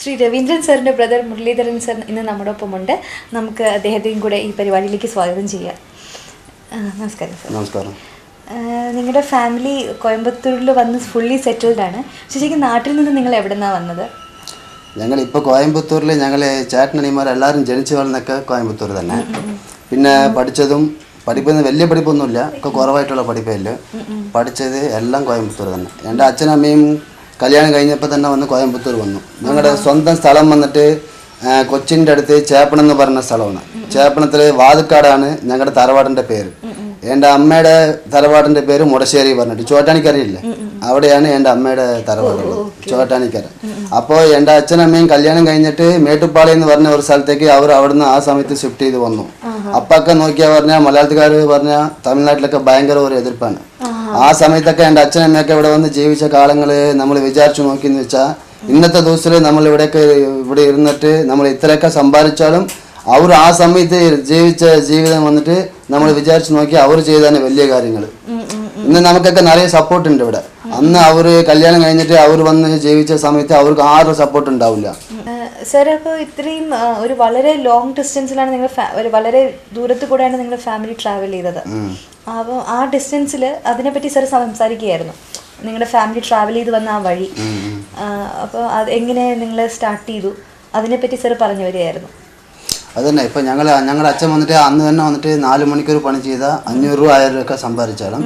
ശ്രീ രവീന്ദ്രൻ സാറിൻ്റെ brother Muraleedharan sir ഇന്ന് നമ്മോടൊപ്പമുണ്ട്. നമുക്ക് അദ്ദേഹത്തെയും കൂടെ ഈ പരിപാടിയിലേക്ക് സ്വാഗതം ചെയ്യാം. നമസ്കാരം സാർ. നമസ്കാരം. നിങ്ങളുടെ ഫാമിലി കോയമ്പത്തൂരിൽ വന്ന് ഫുള്ളി സെറ്റിൽഡ് ആണ്. ശരിക്കും നാട്ടിൽ നിന്ന് നിങ്ങൾ എവിടെ നിന്നാണ് വന്നത്? ഞങ്ങളിപ്പോൾ കോയമ്പത്തൂരിൽ ഞങ്ങൾ ചേട്ടനനിമാരെല്ലാവരും ജനിച്ചു വളർന്നൊക്കെ കോയമ്പത്തൂർ തന്നെ. പിന്നെ പഠിപ്പൊന്നും വലിയ പഠിപ്പൊന്നുമില്ല, ഒക്കെ കുറവായിട്ടുള്ള പഠിപ്പേ പഠിച്ചത് എല്ലാം കോയമ്പത്തൂർ തന്നെ. എൻ്റെ അച്ഛനും അമ്മയും കല്യാണം കഴിഞ്ഞപ്പോൾ തന്നെ വന്ന് കോയമ്പത്തൂർ വന്നു. ഞങ്ങളുടെ സ്വന്തം സ്ഥലം വന്നിട്ട് കൊച്ചിൻ്റെ അടുത്ത് ചേപ്പണം എന്ന് പറഞ്ഞ സ്ഥലമാണ്. ചേപ്പണത്തിൽ വാതുക്കാടാണ് ഞങ്ങളുടെ തറവാടിൻ്റെ പേര്. എൻ്റെ അമ്മയുടെ തറവാടിൻ്റെ പേര് മുടശ്ശേരി പറഞ്ഞിട്ട് ചോറ്റാനിക്കരയില്ലേ, അവിടെയാണ് എൻ്റെ അമ്മയുടെ തറവാട്, ചോറ്റാനിക്കര. അപ്പോൾ എൻ്റെ അച്ഛനമ്മയും കല്യാണം കഴിഞ്ഞിട്ട് മേട്ടുപ്പാളി എന്ന് പറഞ്ഞ ഒരു സ്ഥലത്തേക്ക് അവർ അവിടുന്ന് ആ സമയത്ത് ഷിഫ്റ്റ് ചെയ്ത് വന്നു. അപ്പൊക്കെ നോക്കിയാൽ പറഞ്ഞാൽ മലയാളത്തുകാർ പറഞ്ഞാൽ തമിഴ്നാട്ടിലൊക്കെ ഭയങ്കര ഒരു എതിർപ്പാണ്. ആ സമയത്തൊക്കെ എൻ്റെ അച്ഛനമ്മയൊക്കെ ഇവിടെ വന്ന് ജീവിച്ച കാലങ്ങൾ നമ്മൾ വിചാരിച്ചു നോക്കിയെന്ന് വെച്ചാൽ ഇന്നത്തെ ദിവസത്തിൽ നമ്മൾ ഇവിടെ ഇരുന്നിട്ട് നമ്മൾ ഇത്രയൊക്കെ സമ്പാദിച്ചാലും അവർ ആ സമയത്ത് ജീവിച്ച ജീവിതം വന്നിട്ട് നമ്മൾ വിചാരിച്ചു നോക്കി അവർ ചെയ്താണ് വലിയ കാര്യങ്ങൾ. ഇന്ന് നമുക്കൊക്കെ നിറയെ സപ്പോർട്ട് ഉണ്ട് ഇവിടെ. അന്ന് അവർ കല്യാണം കഴിഞ്ഞിട്ട് അവർ വന്ന് ജീവിച്ച സമയത്ത് അവർക്ക് ആരും സപ്പോർട്ട് ഉണ്ടാവില്ല. സാർ, അപ്പോൾ ഇത്രയും ഒരു വളരെ ലോങ് ഡിസ്റ്റൻസിലാണ് നിങ്ങൾ വളരെ ദൂരത്ത് കൂടെയാണ് നിങ്ങളുടെ ഫാമിലി ട്രാവൽ ചെയ്തത്. അപ്പോൾ ആ ഡിസ്റ്റൻസിൽ അതിനെപ്പറ്റി സാർ സംസാരിക്കുകയായിരുന്നു, നിങ്ങളുടെ ഫാമിലി ട്രാവൽ ചെയ്ത് വന്ന ആ വഴി. അപ്പോൾ അത് എങ്ങനെ നിങ്ങൾ സ്റ്റാർട്ട് ചെയ്തു അതിനെപ്പറ്റി സാർ പറഞ്ഞു വരികയായിരുന്നു. അതന്നെ, ഇപ്പം ഞങ്ങളുടെ അച്ഛൻ വന്നിട്ട് അന്ന് തന്നെ വന്നിട്ട് 4 മണിക്കൂർ പണി ചെയ്ത 500 രൂപ 1000 രൂപ സമ്പാദിച്ചാലും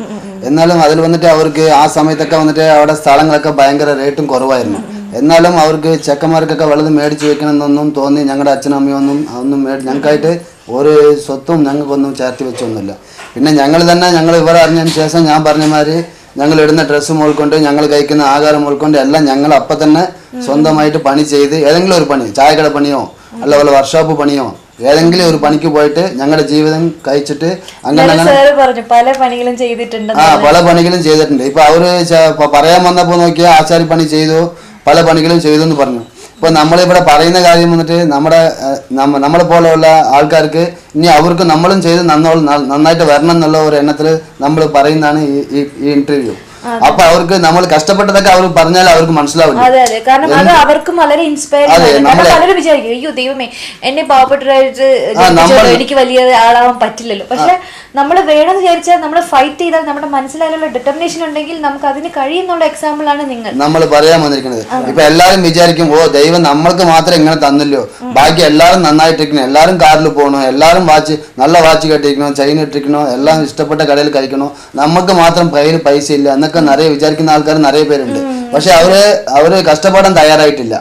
എന്നാലും അതിൽ വന്നിട്ട് അവർക്ക് ആ സമയത്തൊക്കെ വന്നിട്ട് അവിടെ സ്ഥലങ്ങളൊക്കെ ഭയങ്കര റേറ്റും കുറവായിരുന്നു. എന്നാലും അവർക്ക് ചെക്കന്മാർക്കൊക്കെ വലുത് മേടിച്ച് വെക്കണമെന്നൊന്നും തോന്നി ഞങ്ങളുടെ അച്ഛനും അമ്മയും ഒന്നും ഞങ്ങൾക്കായിട്ട് ഒരു സ്വത്തും ഞങ്ങൾക്കൊന്നും ചേർത്തി വെച്ചൊന്നുമില്ല. പിന്നെ ഞങ്ങൾ ഇവരെ അറിഞ്ഞതിന് ശേഷം ഞാൻ പറഞ്ഞ മാതിരി ഞങ്ങൾ ഇടുന്ന ഡ്രസ്സ് മോൾക്കൊണ്ട് ഞങ്ങൾ കഴിക്കുന്ന ആഹാരം മോൾക്കൊണ്ട് എല്ലാം ഞങ്ങൾ അപ്പം തന്നെ സ്വന്തമായിട്ട് പണി ചെയ്ത് ഏതെങ്കിലും ഒരു പണി, ചായക്കട പണിയോ അല്ല വല്ല വർക്ക്ഷോപ്പ് പണിയോ ഏതെങ്കിലും ഒരു പണിക്ക് പോയിട്ട് ഞങ്ങളുടെ ജീവിതം കഴിച്ചിട്ട് അങ്ങനെ പല പണികളും ചെയ്തിട്ടുണ്ട്. പല പണികളും ചെയ്തിട്ടുണ്ട്. ഇപ്പൊ അവര് പറയാൻ വന്നപ്പോ നോക്കിയാൽ ആശാരി പണി ചെയ്തു, പല പണികളും ചെയ്തു എന്ന് പറഞ്ഞു. ഇപ്പൊ നമ്മളിവിടെ പറയുന്ന കാര്യം വന്നിട്ട് നമ്മളെ പോലെയുള്ള ആൾക്കാർക്ക് ഇനി അവർക്ക് നമ്മളും ചെയ്ത് നന്നായിട്ട് വരണം എന്നുള്ള ഒരു എണ്ണത്തിൽ നമ്മൾ പറയുന്നതാണ് ഈ ഇന്റർവ്യൂ. അപ്പൊ അവർക്ക് നമ്മൾ കഷ്ടപ്പെട്ടതൊക്കെ അവർ പറഞ്ഞാൽ അവർക്ക് മനസ്സിലാവില്ല. അതെ അതെ, കാരണം അത് അവർക്കും വളരെ ഇൻസ്പയർ പലരും വിചാരിക്കും അയ്യോ ദൈവമേ എന്നെ പാവപ്പെട്ടവരായിട്ട് എനിക്ക് വലിയ ആളാവാൻ പറ്റില്ലല്ലോ. പക്ഷെ നമ്മൾ വേണമെന്ന് വിചാരിച്ചാൽ നമ്മൾ ഫൈറ്റ് ചെയ്താൽ നമ്മുടെ മനസ്സിലായാലുള്ള ഡിറ്റർമിനേഷൻ ഉണ്ടെങ്കിൽ നമുക്ക് അതിന് കഴിയുന്നുള്ള എക്സാമ്പിൾ ആണ് നമ്മൾ പറയാൻ വന്നിരിക്കുന്നത്. ഇപ്പൊ എല്ലാരും വിചാരിക്കും ഓ ദൈവം നമ്മൾക്ക് മാത്രം ഇങ്ങനെ തന്നില്ലോ, ബാക്കി എല്ലാവരും നന്നായിട്ടിരിക്കണം, എല്ലാവരും കാറിൽ പോകണോ, എല്ലാവരും നല്ല വാച്ച് കെട്ടിരിക്കണോ, ചെയിൻ ഇട്ടിരിക്കണോ, എല്ലാം ഇഷ്ടപ്പെട്ട കടയിൽ കഴിക്കണോ, നമുക്ക് മാത്രം കയ്യിൽ പൈസ ഇല്ല എന്നൊക്കെ നിറയെ വിചാരിക്കുന്ന ആൾക്കാർ നിറയെ പേരുണ്ട്. പക്ഷെ അവര് കഷ്ടപ്പെടാൻ തയ്യാറായിട്ടില്ല.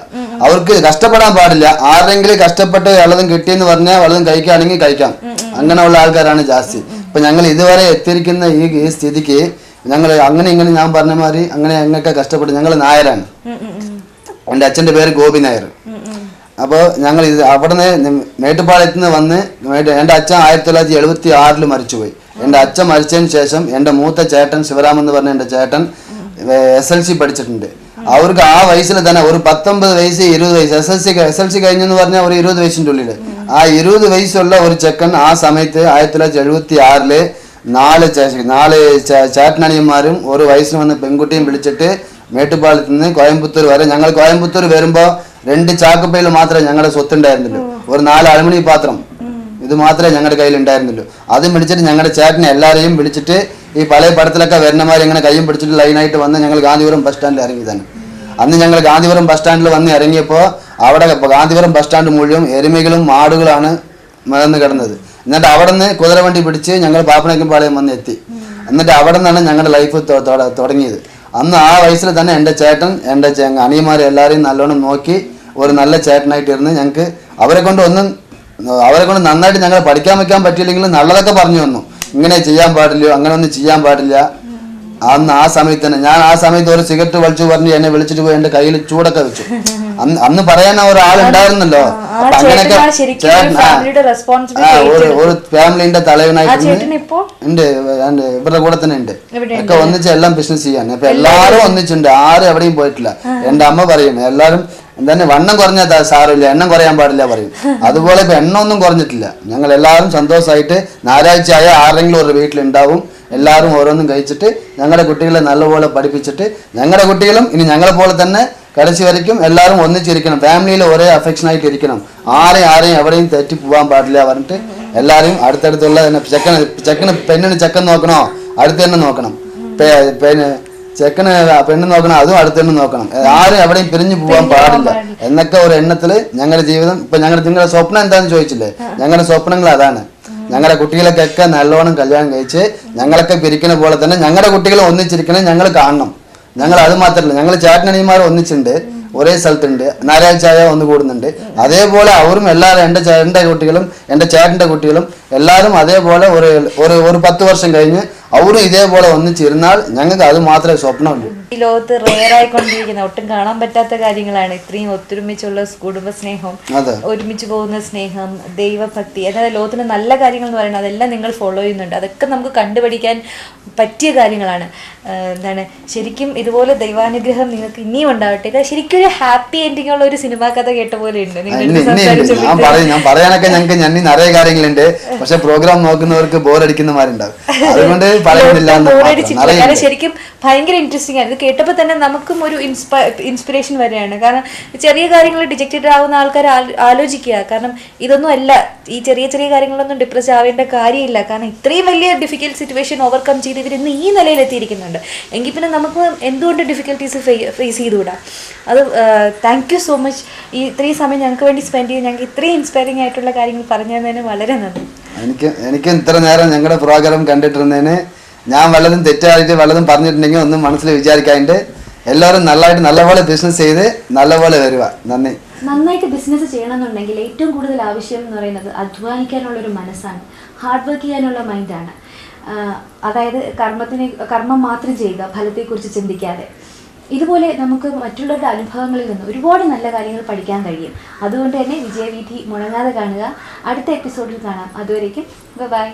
അവർക്ക് കഷ്ടപ്പെടാൻ പാടില്ല. ആരെങ്കിലും കഷ്ടപ്പെട്ട് വല്ലതും കിട്ടിയെന്ന് പറഞ്ഞാൽ വല്ലതും കഴിക്കുകയാണെങ്കിൽ കഴിക്കാം, അങ്ങനെയുള്ള ആൾക്കാരാണ് ജാസ്തി. ഇപ്പൊ ഞങ്ങൾ ഇതുവരെ എത്തിയിരിക്കുന്ന ഈ സ്ഥിതിക്ക് ഞങ്ങൾ അങ്ങനെ ഇങ്ങനെ ഞാൻ പറഞ്ഞ മാതിരി അങ്ങനെ ഞങ്ങൾക്ക് കഷ്ടപ്പെട്ട് ഞങ്ങൾ നായരാണ്. എൻ്റെ അച്ഛൻ്റെ പേര് ഗോപി നായർ. അപ്പോൾ ഞങ്ങൾ അവിടുന്ന് മേട്ടുപ്പാളയത്ത് നിന്ന് വന്ന് എൻ്റെ അച്ഛൻ 1976 മരിച്ചുപോയി. എൻ്റെ അച്ഛൻ മരിച്ചതിന് ശേഷം എൻ്റെ മൂത്ത ചേട്ടൻ ശിവരാമൻ എന്ന് പറഞ്ഞ എൻ്റെ ചേട്ടൻ SLC പഠിച്ചിട്ടുണ്ട്. അവർക്ക് ആ വയസ്സിൽ തന്നെ ഒരു 19 വയസ്സ് 20 വയസ്സ് SLC കഴിഞ്ഞെന്ന് പറഞ്ഞാൽ ഒരു 20 വയസ്സിൻ്റെ ഉള്ളിൽ ആ 20 വയസ്സുള്ള ഒരു ചെക്കൻ ആ സമയത്ത് 1976 4 ചേട്ടനണിയന്മാരും ഒരു വയസ്സിൽ വന്ന് പെൺകുട്ടിയും വിളിച്ചിട്ട് മേട്ടുപ്പാളയത്ത് നിന്ന് കോയമ്പത്തൂർ വരെ. ഞങ്ങൾ കോയമ്പത്തൂർ വരുമ്പോൾ 2 ചാക്കപ്പയിൽ മാത്രമേ ഞങ്ങളുടെ സ്വത്തുണ്ടായിരുന്നുള്ളൂ, ഒരു 4 അലുമിനിയ പാത്രം ഇത് മാത്രമേ ഞങ്ങളുടെ കയ്യിൽ ഉണ്ടായിരുന്നുള്ളൂ. അതും വിളിച്ചിട്ട് ഞങ്ങളുടെ ചേട്ടനെ എല്ലാവരെയും വിളിച്ചിട്ട് ഈ പഴയ പടത്തിലൊക്കെ വരുന്നമാർ ഇങ്ങനെ കയ്യും പിടിച്ചിട്ട് ലൈനായിട്ട് വന്ന് ഞങ്ങൾ ഗാന്ധിപുരം ബസ് സ്റ്റാൻഡിൽ ഇറങ്ങി തന്നെ. അന്ന് ഞങ്ങൾ ഗാന്ധിപുരം ബസ് സ്റ്റാൻഡിൽ വന്ന് ഇറങ്ങിയപ്പോൾ അവിടെ ഗാന്ധിപുരം ബസ് സ്റ്റാൻഡ് മുഴുവൻ എരുമകളും മാടുകളാണ് മറന്ന് കിടന്നത്. എന്നിട്ട് അവിടെ നിന്ന് കുതിരവണ്ടി പിടിച്ച് ഞങ്ങൾ പാപ്പനക്കമ്പാളയം വന്ന് എത്തി. എന്നിട്ട് അവിടെ നിന്നാണ് ഞങ്ങളുടെ ലൈഫ് തുടങ്ങിയത്. അന്ന് ആ വയസ്സിൽ തന്നെ എൻ്റെ ചേട്ടൻ എൻ്റെ അനിയന്മാരെ എല്ലാവരെയും നല്ലോണം നോക്കി ഒരു നല്ല ചേട്ടനായിട്ടിരുന്ന് ഞങ്ങൾക്ക് അവരെ കൊണ്ട് നന്നായിട്ട് ഞങ്ങൾ പഠിക്കാൻ വെക്കാൻ പറ്റിയില്ലെങ്കിലും നല്ലതൊക്കെ പറഞ്ഞു തന്നു. ഇങ്ങനെ ചെയ്യാൻ പാടില്ല, അങ്ങനെ ഒന്നും ചെയ്യാൻ പാടില്ല. അന്ന് ആ സമയത്ത് തന്നെ ഞാൻ ആ സമയത്ത് ഒരു സിഗരറ്റ് വലിച്ചു പറഞ്ഞ് എന്നെ വിളിച്ചിട്ട് പോയി എൻ്റെ കയ്യിൽ ചൂടൊക്കെ വെച്ചു. അന്ന് പറയാൻ ഒരാളുണ്ടായിരുന്നല്ലോ. അപ്പൊ അങ്ങനെയൊക്കെ ഒരു ഫാമിലിന്റെ തലവനായിട്ട് ഉണ്ട്, ഇവരുടെ കൂടെ തന്നെ ഉണ്ട്. ഒക്കെ ഒന്നിച്ച് എല്ലാം ബിസിനസ് ചെയ്യാൻ. ഇപ്പൊ എല്ലാവരും ഒന്നിച്ചുണ്ട്, ആരും എവിടെയും പോയിട്ടില്ല. എൻ്റെ അമ്മ പറയും എല്ലാവരും എന്താണ് വണ്ണം കുറഞ്ഞാൽ സാരമില്ല, എണ്ണം കുറയാൻ പാടില്ല പറയും. അതുപോലെ ഇപ്പൊ എണ്ണം ഒന്നും കുറഞ്ഞിട്ടില്ല. ഞങ്ങൾ എല്ലാവരും സന്തോഷമായിട്ട് ഞായറാഴ്ച ആയ ആരെങ്കിലും ഒരു വീട്ടിലുണ്ടാവും. എല്ലാവരും ഓരോന്നും കഴിച്ചിട്ട് ഞങ്ങളുടെ കുട്ടികളെ നല്ലപോലെ പഠിപ്പിച്ചിട്ട് ഞങ്ങളുടെ കുട്ടികളും ഇനി ഞങ്ങളെ പോലെ തന്നെ കടച്ചു വരയ്ക്കും എല്ലാവരും ഒന്നിച്ചിരിക്കണം, ഫാമിലിയിൽ ഒരേ അഫെക്ഷനായിട്ട് ഇരിക്കണം, ആരെയും എവിടെയും തെറ്റി പോകാൻ പാടില്ല പറഞ്ഞിട്ട് എല്ലാവരും അടുത്തടുത്തുള്ള ചെക്കന് പെണ്ണിന് ചെക്കൻ നോക്കണോ അടുത്ത് തന്നെ നോക്കണം, ചെക്കന് പെണ്ണ് നോക്കണം അതും അടുത്ത് തന്നെ നോക്കണം, ആരും എവിടെയും പിരിഞ്ഞു പോകാൻ പാടില്ല എന്നൊക്കെ ഒരു എണ്ണത്തില് ഞങ്ങളുടെ ജീവിതം. ഇപ്പൊ നിങ്ങളുടെ സ്വപ്നം എന്താന്ന് ചോദിച്ചില്ലേ, ഞങ്ങളുടെ സ്വപ്നങ്ങൾ അതാണ്. ഞങ്ങളുടെ കുട്ടികളൊക്കെ നല്ലോണം കല്യാണം കഴിച്ച് ഞങ്ങളൊക്കെ പിരിക്കുന്ന പോലെ തന്നെ ഞങ്ങളുടെ കുട്ടികൾ ഒന്നിച്ചിരിക്കണം, ഞങ്ങൾ കാണണം. ഞങ്ങൾ അത് മാത്രമല്ല, ഞങ്ങൾ ചേട്ടനണിമാർ ഒന്നിച്ചിട്ടുണ്ട്, ഒരേ സ്ഥലത്തുണ്ട്, ഞായറാഴ്ച ഒന്ന് കൂടുന്നുണ്ട്. അതേപോലെ അവരും എല്ലാവരും എൻ്റെ കുട്ടികളും എൻ്റെ ചേട്ടൻ്റെ കുട്ടികളും എല്ലാവരും അതേപോലെ ഒരു 10 വർഷം കഴിഞ്ഞ് അവരും ഇതേപോലെ ഒന്നിച്ചിരുന്നാൽ ഞങ്ങൾക്ക് അത് മാത്രമേ സ്വപ്നമുള്ളൂ. ഈ ലോകത്ത് റെയറായിക്കൊണ്ടിരിക്കുന്ന ഒട്ടും കാണാൻ പറ്റാത്ത കാര്യങ്ങളാണ് ഇത്രയും ഒത്തൊരുമിച്ചുള്ള കുടുംബ സ്നേഹം, ഒരുമിച്ച് പോകുന്ന സ്നേഹം, ദൈവഭക്തി, അതായത് ലോകത്തിന് നല്ല കാര്യങ്ങൾ എന്ന് പറയുന്നത് അതെല്ലാം നിങ്ങൾ ഫോളോ ചെയ്യുന്നുണ്ട്. അതൊക്കെ നമുക്ക് കണ്ടുപഠിക്കാൻ പറ്റിയ കാര്യങ്ങളാണ്. ശരിക്കും ഇതുപോലെ ദൈവാനുഗ്രഹം നിങ്ങൾക്ക് ഇനിയും ഉണ്ടാവട്ടെ. ഇത് ശരിക്കും ഒരു ഹാപ്പി എൻഡിങ് ഉള്ള ഒരു സിനിമാ കഥ കേട്ട പോലെ ഉണ്ട്. ഞാൻ പറയാനൊക്കെ ഞങ്ങൾക്ക് ഞാൻ നിറയെ കാര്യങ്ങളുണ്ട്, പക്ഷെ പ്രോഗ്രാം നോക്കുന്നവർക്ക് ബോറടിക്കുന്നമാരുണ്ടാവും, അതുകൊണ്ട് പറയുന്നില്ല. ശരിക്കും ഭയങ്കര ഇൻട്രസ്റ്റിംഗ് ആണ്. ഇത് കേട്ടപ്പോൾ തന്നെ നമുക്കും ഒരു ഇൻസ്പിറേഷൻ വരെയാണ്. കാരണം ചെറിയ കാര്യങ്ങൾ ഡിജക്റ്റഡ് ആവുന്ന ആൾക്കാർ ആലോചിക്കുക, കാരണം ഇതൊന്നും അല്ല, ഈ ചെറിയ ചെറിയ കാര്യങ്ങളൊന്നും ഡിപ്രസ് ആവേണ്ട കാര്യമില്ല. കാരണം ഇത്രയും വലിയ ഡിഫിക്കൽട്ട് സിറ്റുവേഷൻ ഓവർകം ചെയ്ത് ഇവർ ഇന്ന് ഈ നിലയിൽ എത്തിയിരിക്കുന്നുണ്ട്. എങ്കിൽ പിന്നെ നമുക്ക് എന്തുകൊണ്ട് ഡിഫിക്കൽട്ടീസ് ഫേസ് ചെയ്തുകൂടാ. അത് താങ്ക് യു സോ മച്ച്. ഈ ഇത്രയും സമയം ഞങ്ങൾക്ക് വേണ്ടി സ്പെൻഡ് ചെയ്ത് ഞങ്ങൾക്ക് ഇത്രയും ഇൻസ്പയറിംഗ് ആയിട്ടുള്ള കാര്യങ്ങൾ പറഞ്ഞു തന്നതിന് വളരെ നന്ദി. എനിക്ക് ഇത്ര നേരം ഞങ്ങളുടെ പ്രോഗ്രാം കണ്ടിട്ടിരുന്നതിന് ഞാൻ വല്ലതും തെറ്റായിട്ട് വല്ലതും പറഞ്ഞിട്ടുണ്ടെങ്കിൽ ഒന്നും മനസ്സിൽ വിചാരിക്കാണ്ട് എല്ലാവരും നല്ലപോലെ ബിസിനസ് ചെയ്ത് നല്ലപോലെ വരിക. നന്ദി. നന്നായിട്ട് ബിസിനസ് ചെയ്യണമെന്നുണ്ടെങ്കിൽ ഏറ്റവും കൂടുതൽ ആവശ്യം എന്ന് പറയുന്നത് അധ്വാനിക്കാനുള്ളൊരു മനസ്സാണ്, ഹാർഡ് വർക്ക് ചെയ്യാനുള്ള മൈൻഡാണ്. അതായത് കർമ്മം മാത്രം ചെയ്യുക, ഫലത്തെക്കുറിച്ച് ചിന്തിക്കാതെ. ഇതുപോലെ നമുക്ക് മറ്റുള്ളവരുടെ അനുഭവങ്ങളിൽ നിന്ന് ഒരുപാട് നല്ല കാര്യങ്ങൾ പഠിക്കാൻ കഴിയും. അതുകൊണ്ട് തന്നെ വിജയവീഥി മുടങ്ങാതെ കാണുക. അടുത്ത എപ്പിസോഡിൽ കാണാം. അതുവരേക്കും ബൈ.